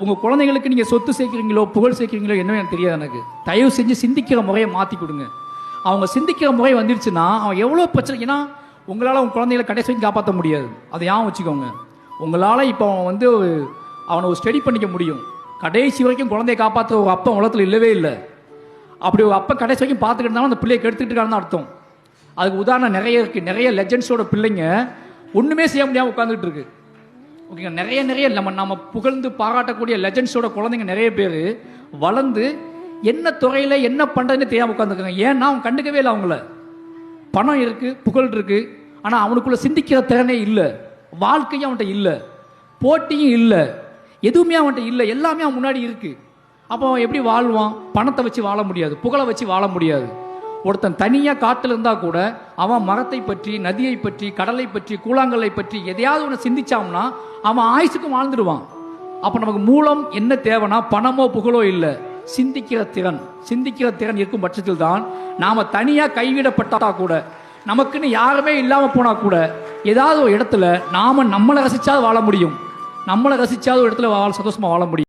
உங்கள் குழந்தைங்களுக்கு நீங்கள் சொத்து சேர்க்குறீங்களோ புகழ் சேர்க்குறீங்களோ என்னன்னு எனக்கு தெரியாது. எனக்கு தயவு செஞ்சு சிந்திக்கிற முறையை மாற்றி கொடுங்க. அவங்க சிந்திக்கிற முறை வந்துருச்சுன்னா அவன் எவ்வளோ பிரச்சனை. ஏன்னா உங்களால் உங்கள் குழந்தைகளை கடைசி வரைக்கும் காப்பாற்ற முடியாது. அதை ஏன் வச்சுக்கோங்க. உங்களால் இப்போ அவன் அவனை ஒரு ஸ்டடி பண்ணிக்க முடியும். கடைசி வரைக்கும் குழந்தைய காப்பாற்ற ஒரு அப்பா உலகத்தில் இல்லவே இல்லை. அப்படி ஒரு அப்பா கடைசி வரைக்கும் பார்த்துக்கிட்டு இருந்தாலும் அந்த பிள்ளையை கெடுத்துட்டு இருக்கான்னு அர்த்தம். அதுக்கு உதாரணம் நிறைய இருக்குது. நிறைய லெஜெண்ட்ஸோட பிள்ளைங்க ஒன்றுமே செய்ய முடியாமல் உட்காந்துட்டு இருக்கு. ஓகேங்க. நிறைய நம்ம புகழ்ந்து பாராட்டக்கூடிய லெஜெண்ட்ஸோட குழந்தைங்க நிறைய பேர் வளர்ந்து என்ன துறையில் என்ன பண்ணுறதுன்னு தெரியாமல் உட்காந்துருக்காங்க. ஏன்னா அவன் கண்டுக்கவே இல்லை. அவங்கள பணம் இருக்குது, புகழ் இருக்குது, ஆனால் அவனுக்குள்ள சிந்திக்கிற திறனே இல்லை. வாழ்க்கையும் அவன்கிட்ட இல்லை, போட்டியும் இல்லை, எதுவுமே அவன்கிட்ட இல்லை. எல்லாமே அவன் முன்னாடி இருக்குது. அப்போ அவன் எப்படி வாழ்வான்? பணத்தை வச்சு வாழ முடியாது, புகழை வச்சு வாழ முடியாது. ஒருத்தன் தனியாக காட்டில் இருந்தால் கூட அவன் மரத்தை பற்றி, நதியை பற்றி, கடலை பற்றி, கூழாங்கல்லை பற்றி எதையாவது ஒன்று சிந்திச்சான்னா அவன் ஆயுசுக்கும் வாழ்ந்துடுவான். அப்போ நமக்கு மூலம் என்ன தேவைன்னா பணமோ புகழோ இல்லை, சிந்திக்கிற திறன். சிந்திக்கிற திறன் இருக்கும் பட்சத்தில் தான் நாம் தனியாக கைவிடப்பட்டா கூட, நமக்குன்னு யாருமே இல்லாமல் போனால் கூட ஏதாவது ஒரு இடத்துல நாம் நம்மளை ரசிச்சாவது வாழ முடியும். நம்மளை ரசிச்சாவது ஒரு இடத்துல சந்தோஷமாக வாழ முடியும்.